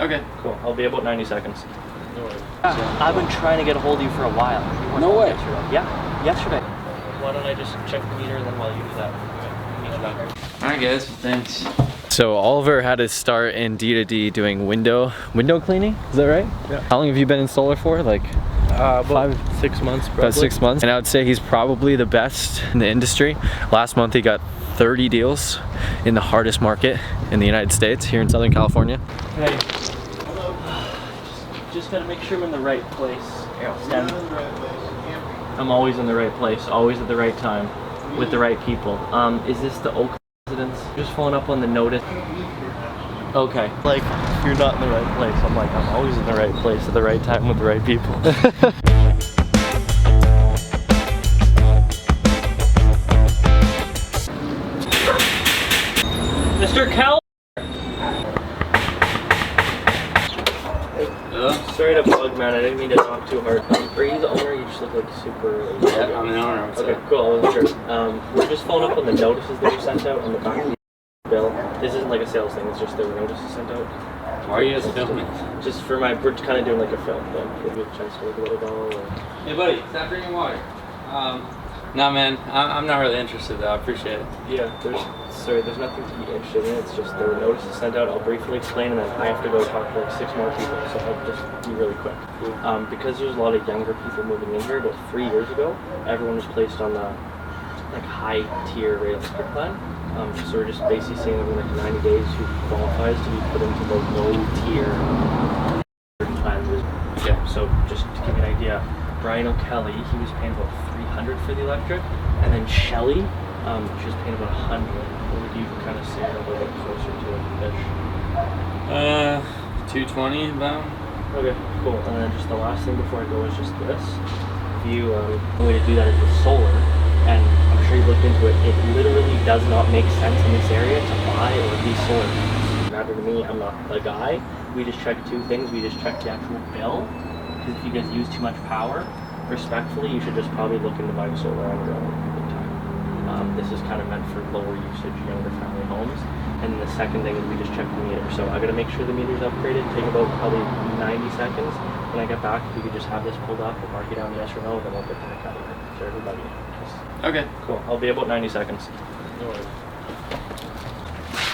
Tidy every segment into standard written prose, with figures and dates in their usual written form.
Okay. Cool. I'll be about 90 seconds. No worries. I've been trying to get a hold of you for a while. No way. Yeah, yesterday. Why don't I just check the meter and then while you do that, meet you back here. Alright guys, thanks. So Oliver had to start in D2D doing window cleaning, is that right? Yeah. How long have you been in solar for? Like about 6 months probably. about 6 months. And I would say he's probably the best in the industry. Last month he got 30 deals in the hardest market in the United States, here in Southern California. Hey. Just gotta make sure I'm in the right place. Here, I'll stand. I'm always in the right place, always at the right time, with the right people. Is this the Oak residence? Just following up on the notice. Okay. Like, if you're not in the right place, I'm like, I'm always in the right place at the right time with the right people. Mr. Cal. Sorry to bug, man. I didn't mean to talk too hard. Are you the owner? You just look like super. Yeah, I'm the owner. What's Okay, up? cool. I wasn't sure. We're just following up on the notices that were sent out on the back of the bill. This isn't like a sales thing. It's just there were notices sent out. Why are you guys filming? Just for my, we're kind of doing like a film thing. Give you a chance to look a little bit. Or... Hey buddy, stop drinking water. No man, I'm not really interested though. I appreciate it. Yeah, there's nothing to be interested in. It's just there were notices sent out. I'll briefly explain, and then I have to go talk to like 6 more people. So I'll just be really quick. Because there's a lot of younger people moving in here. About 3 years ago, everyone was placed on the like high tier rate electric plan. So we're just basically saying that in like 90 days who qualifies to be put into the low tier plan. Yeah. So just to give you an idea, Brian O'Kelly, he was paying about $300 for the electric, and then Shelly, she was paying about $100. What would you kind of say a little bit closer to ish? 220 about. Okay, cool. And then just the last thing before I go is just this. If you, the way to do that is with solar, and I'm sure you looked into it, it literally does not make sense in this area to buy or lease solar panels. Matter to me, I'm not a guy. We just check 2 things. We just check the actual bill, because if you guys use too much power, respectfully, you should just probably look into buying solar on your own big time. This is kind of meant for lower usage, younger family homes. And the second thing is we just check the meter. So I gotta make sure the meter's upgraded. Take about probably 90 seconds. When I get back, if you could just have this pulled up and mark it down yes or no, then we'll get the heck out of here. So everybody. Okay. Cool. I'll be about 90 seconds. No worries.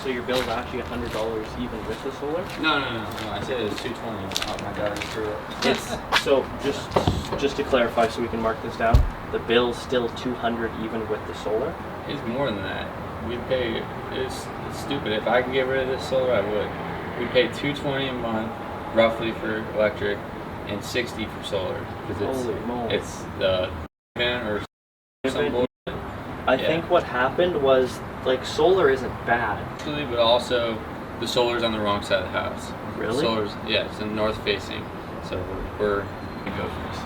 So your bill's actually $100 even with the solar? No. I said it was 220. Oh my god, I screwed up. It's so just to clarify, so we can mark this down. The bill's still $200 even with the solar. It's more than that. We pay. It's stupid. If I could get rid of this solar, I would. We pay $220 a month, roughly for electric, and $60 for solar because Holy moly. it's the or some bullshit. I think what happened was like solar isn't bad. Actually, but also the solar's on the wrong side of the house. Really? Solar's it's in north facing, so we're we go first.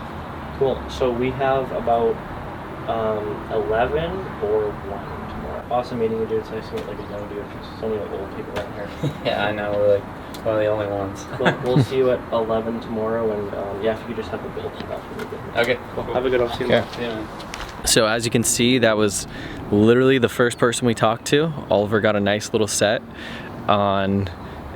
Cool. So we have about 11 or 1 tomorrow. Awesome meeting you, dude. It's nice to meet like a young dude. There's only like old people around here. Yeah, I know. We're like one of the only ones. We'll see you at 11 tomorrow, and yeah, if you could just have the bill pulled up for me. Okay. Cool. Have a good one. See you. Yeah. Yeah, man. So as you can see, that was literally the first person we talked to. Oliver got a nice little set on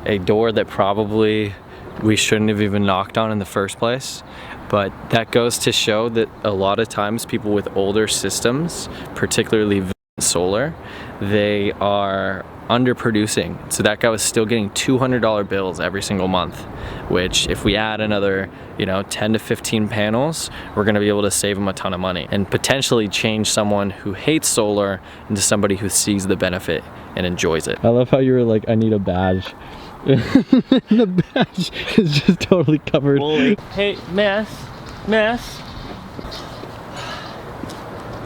a door that probably we shouldn't have even knocked on in the first place. But that goes to show that a lot of times people with older systems, particularly solar, they are underproducing. So that guy was still getting $200 bills every single month, which if we add another 10 to 15 panels, we're going to be able to save him a ton of money and potentially change someone who hates solar into somebody who sees the benefit and enjoys it. I love how you were like, I need a badge. The badge is just totally covered. Holy. Hey, Miss. You're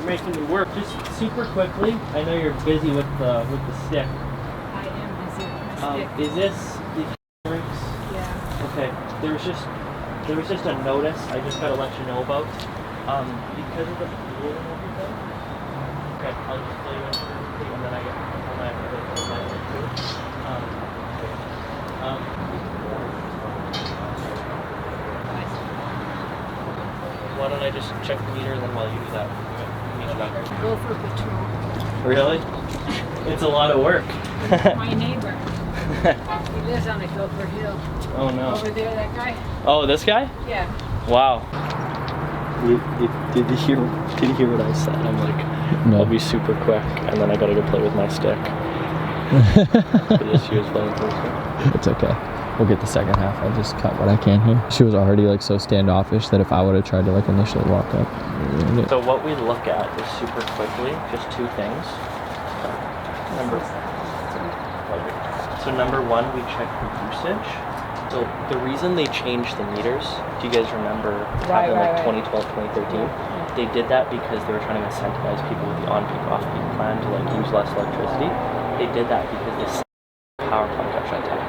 making me work. Just super quickly. I know you're busy with the stick. I am busy with my stick. Is this the brakes? Yeah. Okay. There was just a notice I just gotta let you know about. Because of the ruling and everything. Okay, I'll just fill you in for everything, and then I get too. Why don't I just check the meter, and then while you do that, meet you back here. Go for patrol. Really? It's a lot of work. My neighbor. He lives on a Gopher Hill. Oh no. Over there, that guy? Oh, this guy? Yeah. Wow. Did you hear what I said? I'm like, No. I'll be super quick, and then I gotta go play with my stick. This year's playing person. It's okay. We'll get the second half. I'll just cut what I can here. She was already like so standoffish that if I would have tried to like initially walk up. So what we look at is super quickly, just two things. Number one, we check the usage. So the reason they changed the meters, do you guys remember back in like 2012, 2013? They did that because they were trying to incentivize people with the on-peak, off-peak plan to like use less electricity. They did that because the power plant got shut down.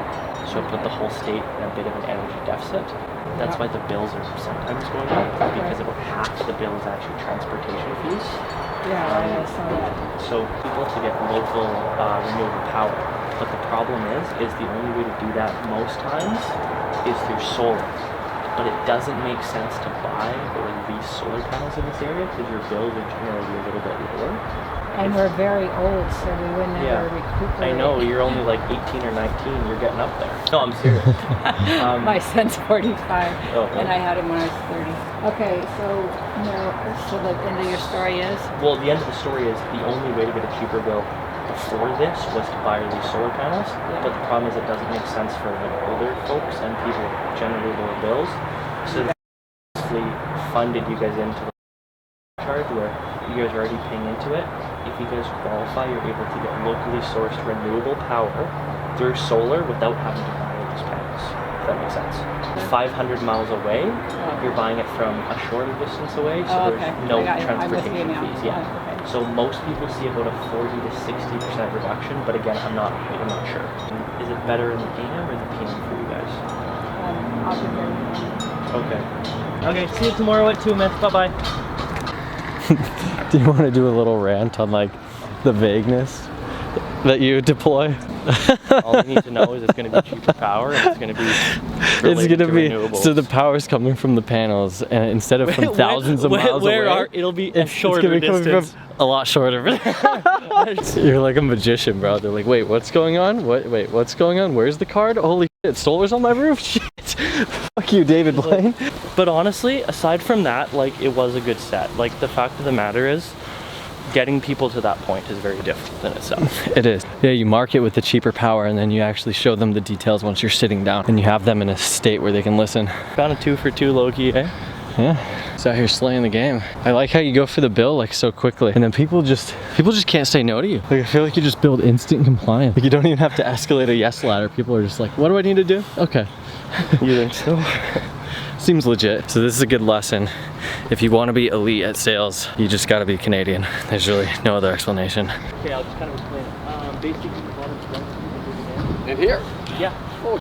So it put the whole state in a bit of an energy deficit. That's why the bills are sometimes going up, because about half the bill is actually transportation fees. Yeah, I saw that. So people to get local renewable power. But the problem is the only way to do that most times is through solar. But it doesn't make sense to buy or lease solar panels in this area because your bills are generally a little bit lower. And we're very old, so we would never recuperate. I know, you're only like 18 or 19, you're getting up there. No, I'm serious. My son's 45, Oh, and I had him when I was 30. Okay, so the end of your story is? Well, the end of the story is the only way to get a cheaper bill before this was to buy or lease solar panels, but the problem is it doesn't make sense for like older folks and people with generally lower bills. So they funded you guys into the charge where you guys are already paying into it. If you guys qualify, you're able to get locally sourced renewable power through solar without having to buy these panels. If that makes sense. 500 miles away, you're buying it from a shorter distance away, so there's no transportation fees. Yeah. So most people see about a 40 to 60% reduction, but again, I'm not sure. Is it better in the AM or the PM for you guys? I'll be very Okay. Okay, see you tomorrow at 2, man. Bye-bye. Do you want to do a little rant on like the vagueness that you deploy? All you need to know is it's going to be cheaper power and it's going to be renewables. So the power's coming from the panels, and instead of from thousands of miles away, it'll be it's gonna be coming from a lot shorter. You're like a magician, bro. They're like, wait, what's going on? Wait, what's going on? Where's the card? Holy shit, solar's on my roof. Shit. Fuck you, David Blaine. But honestly, aside from that, like, it was a good set. Like, the fact of the matter is, getting people to that point is very difficult in itself. It is. Yeah, you market with the cheaper power and then you actually show them the details once you're sitting down and you have them in a state where they can listen. Found a 2 for 2 low-key, eh? Yeah, it's out here slaying the game. I like how you go for the bill like so quickly, and then people just can't say no to you. Like I feel like you just build instant compliance. Like you don't even have to escalate a yes ladder. People are just like, what do I need to do? Okay. You think so? Seems legit. So this is a good lesson. If you want to be elite at sales, you just got to be Canadian. There's really no other explanation. Okay, I'll just kind of explain. Basically, In here? yeah. Well,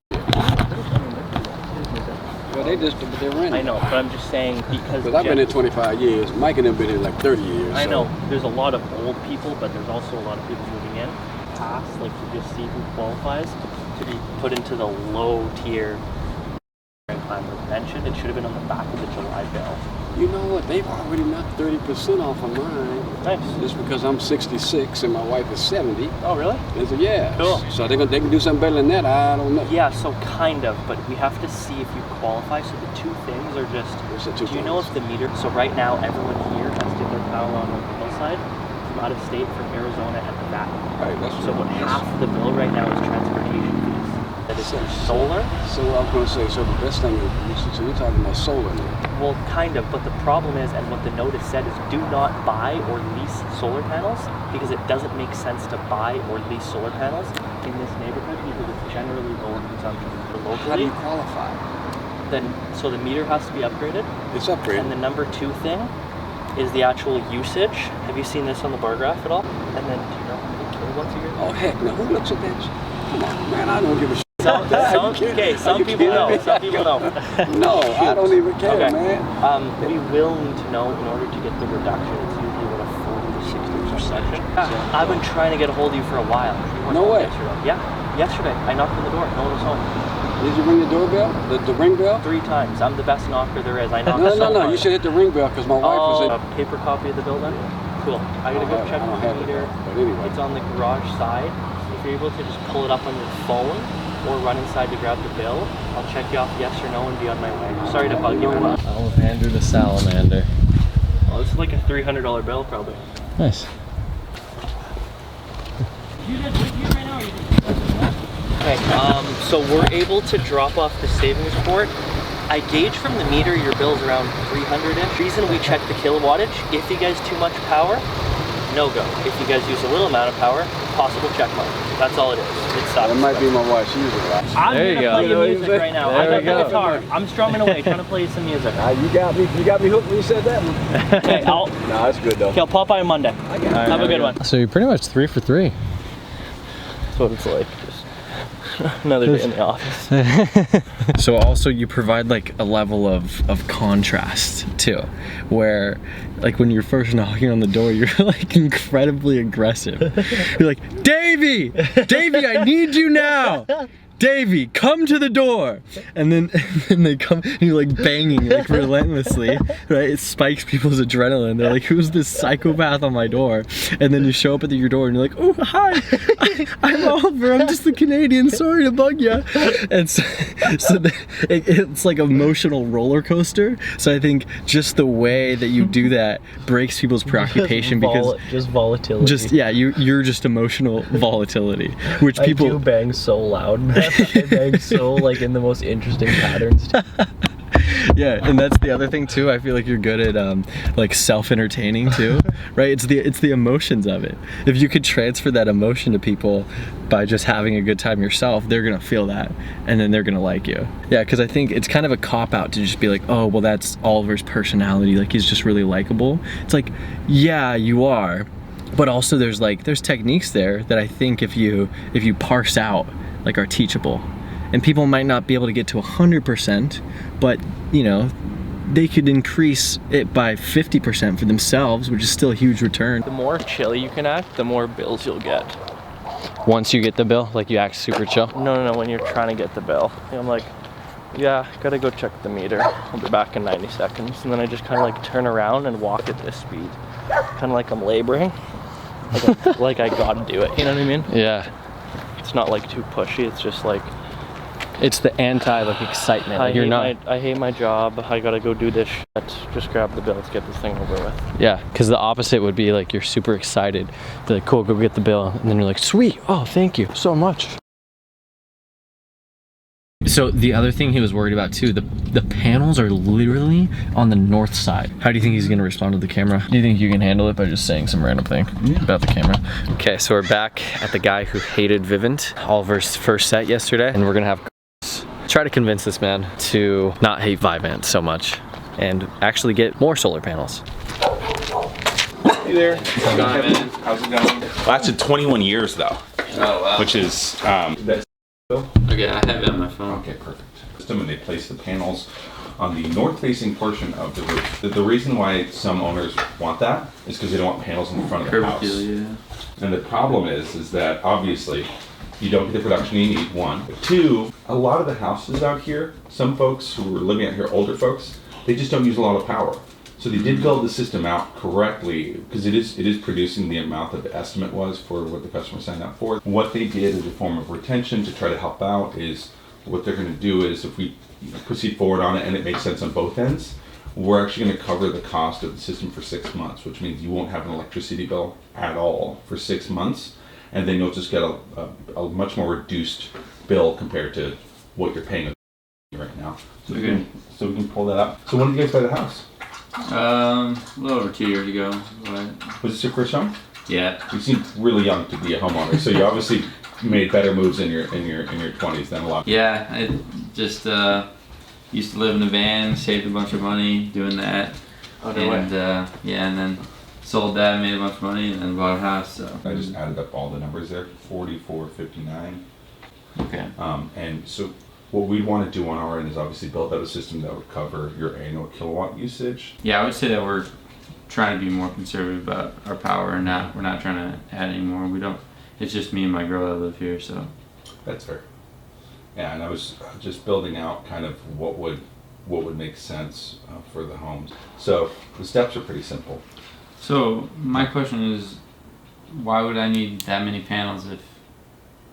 they're renting. I know, but I'm just saying because I've been here 25 years. Mike and them been here like 30 years. I so. know. There's a lot of old people, but there's also a lot of people moving in. Past, like to just see who qualifies to be put into the low tier plan was mentioned. It should have been on the back of the July bill. You know what? They've already knocked 30% off of mine. Nice. Just because I'm 66 and my wife is 70. Oh, really? They said, yeah. Cool. So they can do something better than that. I don't know. Yeah, so kind of, but we have to see if you qualify. So the two things are just, What's the two do you know if the meter, so right now everyone here has to get their power on the hillside from out of state, from Arizona and Nevada. Right, that's So what half the bill right now is transportation fees. That is through solar. So I was going to say, so the best thing is, so you're talking about solar now. Well, kind of, but the problem is, and what the notice said is, do not buy or lease solar panels because it doesn't make sense to buy or lease solar panels in this neighborhood because it's generally lower consumption. So locally, How do you qualify? then so the meter has to be upgraded. It's upgraded. And the number 2 thing is the actual usage. Have you seen this on the bar graph at all? And then do you know how many kilowatts a year? Oh, heck no. Who looks at that? Come on, man. I don't give a shit. Some people know. Some people know. No, I don't even care, Okay. man. We will need to know in order to get the reduction. It's usually about a 40 to 60% reduction. I've been trying to get a hold of you for a while. You weren't No home way. Yesterday. Yeah, yesterday. I knocked on the door. No one was home. Did you ring the doorbell? The ring bell? 3 times. I'm the best knocker there is. I knocked No, so no, no. hard. You should hit the ring bell because my wife was in. A paper copy of the bill then? Cool. I gotta go check I don't the have it, meter. but anyway. It's on the garage side. If you're able to just pull it up on your phone, or run inside to grab the bill. I'll check you off yes or no and be on my way. Sorry to bug you. I'll hand her the salamander. Oh, this is like a $300 bill probably. Nice. Okay, so we're able to drop off the savings report. I gauge from the meter your bill's around 300-ish. Reason we check the kilowattage, if you guys too much power, no go. If you guys use a little amount of power, possible check mark. That's all it is. It sucks. That might be my wife. She usually laughs. I'm There you gonna go. play you music right now. There I we got the go. guitar. I'm strumming away, trying to play you some music. You got me hooked when you said that one. Okay, No, that's good though. I'll pop by on Monday. Have a good one. So you're pretty much 3 for 3. That's what it's like. Just another day in the office. So also you provide like a level of contrast too, where like when you're first knocking on the door, you're like incredibly aggressive. You're like, Davey, I need you now. Davey, come to the door. And then they come and you're like banging like relentlessly, right? It spikes people's adrenaline. They're like, who's this psychopath on my door? And then you show up at your door and you're like, oh, hi, I'm Oliver. I'm just the Canadian. Sorry to bug you. And so it's like emotional roller coaster. So I think just the way that you do that breaks people's preoccupation because just volatility. just, yeah, you're just emotional volatility, which people I do bang so loud. I bang so like in the most interesting patterns too. Yeah, and that's the other thing too. I feel like you're good at like self-entertaining too, right? It's the emotions of it. If you could transfer that emotion to people by just having a good time yourself, they're gonna feel that, and then they're gonna like you. Yeah, because I think it's kind of a cop-out to just be like, oh, well, that's Oliver's personality. Like he's just really likable. It's like, yeah, you are, but also there's techniques there that I think if you parse out, like are teachable. And people might not be able to get to 100%, but you know, they could increase it by 50% for themselves, which is still a huge return. The more chill you can act, the more bills you'll get. Once you get the bill, like you act super chill. No, when you're trying to get the bill. I'm like, yeah, gotta go check the meter. I'll be back in 90 seconds. And then I just kind of like turn around and walk at this speed. Kind of like I'm laboring. Like I gotta do it, you know what I mean? Yeah. It's not like too pushy, it's just like, It's the like excitement. Like I hate my job, I gotta go do this shit. Just grab the bill, let's get this thing over with. Yeah, because the opposite would be like you're super excited. They're like, cool, go get the bill. And then you're like, sweet, oh, thank you so much. So the other thing he was worried about too, the panels are literally on the north side. How do you think he's gonna respond to the camera? Do you think you can handle it by just saying some random thing about the camera? Okay, so we're back at the guy who hated Vivint, Oliver's first set yesterday, and we're gonna have try to convince this man to not hate Vivint so much and actually get more solar panels. Hey there. How's it going, man? How's it going? Lasted 21 years though, Oh, wow. which is that's Okay, I have it on my phone. okay, perfect. And they place the panels on the north-facing portion of the roof. The reason why some owners want that is because they don't want panels in the front of the house. Yeah. And the problem is that obviously you don't get the production you need, one. Two, a lot of the houses out here, some folks who are living out here, older folks, they just don't use a lot of power. So they did build the system out correctly because it is producing the amount that the estimate was for what the customer signed up for. What they did as a form of retention to try to help out is what they're going to do is if we proceed forward on it and it makes sense on both ends, we're actually going to cover the cost of the system for 6 months, which means you won't have an electricity bill at all for 6 months. And then you'll just get a much more reduced bill compared to what you're paying right now. So, Okay. we can pull that up. So when did you guys buy the house? A little over 2 years ago. But Was this your first home? yeah. You seem really young to be a homeowner, so you obviously made better moves in your 20s than a lot. Yeah, I just used to live in a van, saved a bunch of money doing that. And yeah, and then sold that, made a bunch of money, and then bought a house. So I just added up all the numbers there, 44.59. okay. And so what we'd want to do on our end is obviously build out a system that would cover your annual kilowatt usage. Yeah, I would say that we're trying to be more conservative about our power, and we're not trying to add any more. We don't. It's just me and my girl that live here, so. That's fair. Yeah, and I was just building out kind of what would make sense for the homes. So the steps are pretty simple. So my question is, why would I need that many panels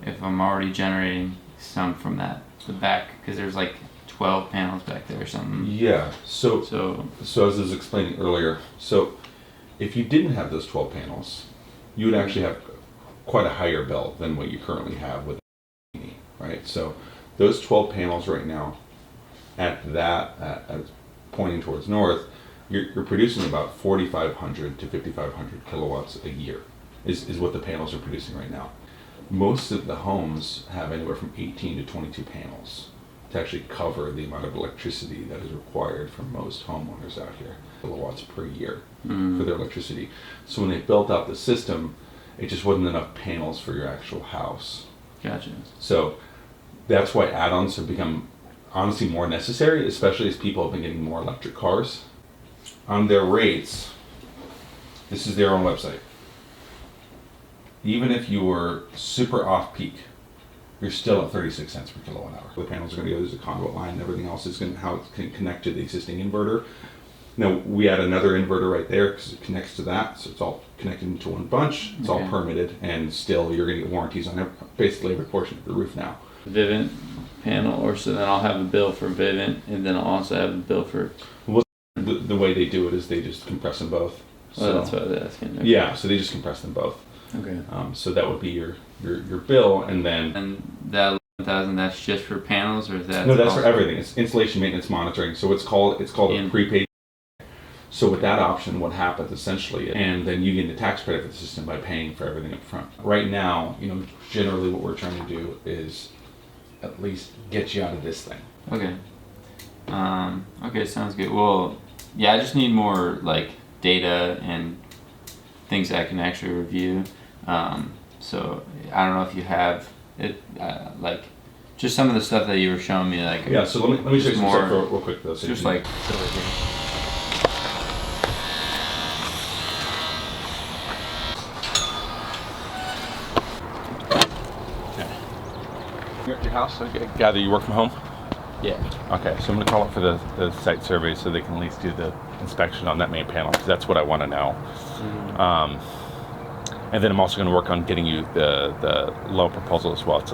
if I'm already generating some from the back, because there's like 12 panels back there or something. Yeah. So as I was explaining earlier, so if you didn't have those 12 panels, you would actually have quite a higher bill than what you currently have with right? So those 12 panels right now, at pointing towards north, you're producing about 4,500 to 5,500 kilowatts a year is what the panels are producing right now. Most of the homes have anywhere from 18 to 22 panels to actually cover the amount of electricity that is required from most homeowners out here, kilowatts per year for their electricity. So when they built out the system, it just wasn't enough panels for your actual house. Gotcha. So that's why add-ons have become honestly more necessary, especially as people have been getting more electric cars. On their rates, this is their own website. Even if you were super off-peak, you're still at 36 cents per kilowatt hour. The panels are going to go, there's a conduit line and everything else is going to, how it can connect to the existing inverter. Now, we add another inverter right there because it connects to that, so it's all connected into one bunch. It's all permitted, and still you're going to get warranties on basically every portion of the roof now. Vivint panel, or so then I'll have a bill for Vivint, and then I'll also have a bill for... Well, the way they do it is they just compress them both. So that's what I was asking. Okay. Yeah, so they just compress them both. Okay. So that would be your bill, and then... And that 11,000, that's just for panels, or is that... No, that's for everything. It's installation, maintenance, monitoring. So it's called a prepaid. So with that option, what happens essentially, and then you get the tax credit for the system by paying for everything up front. Right now, generally what we're trying to do is at least get you out of this thing. Okay. Okay, sounds good. Well, yeah, I just need more like data and things I can actually review. So I don't know if you have it, like just some of the stuff that you were showing me, like yeah. So let me show you some stuff real quick though. So just like. You're at your house, so I gather you work from home? Yeah. Okay, so I'm going to call up for the site survey so they can at least do the inspection on that main panel, because that's what I want to know. And then I'm also going to work on getting you the loan proposal as well. It's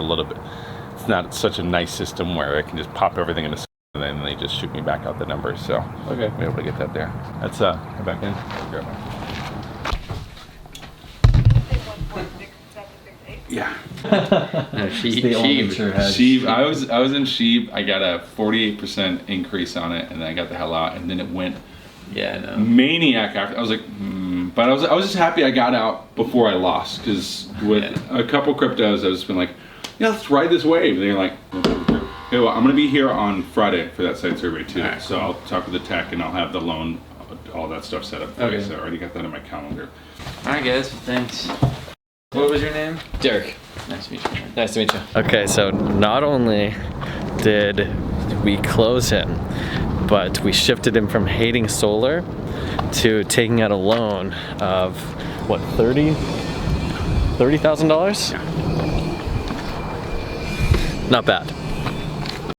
not such a nice system where I can just pop everything in the and then they just shoot me back out the numbers. So okay, I'll be able to get that there. Let's go back in. Grab my... Yeah. No, Sheeb. I was in Sheeb. I got a 48% increase on it, and then I got the hell out, and then it went maniac after. I was like, but I was just happy I got out before I lost, because with a couple cryptos, I've just been like, yeah, let's ride this wave. And they're like, okay, well, I'm gonna be here on Friday for that site survey too. Right. So I'll talk with the tech, and I'll have the loan, all that stuff set up. Okay. So I already got that in my calendar. All right, guys. Thanks. What was your name? Derek. Nice to meet you. Nice to meet you. Okay, so not only did we close him, but we shifted him from hating solar to taking out a loan of what, $30,000? Yeah. Not bad.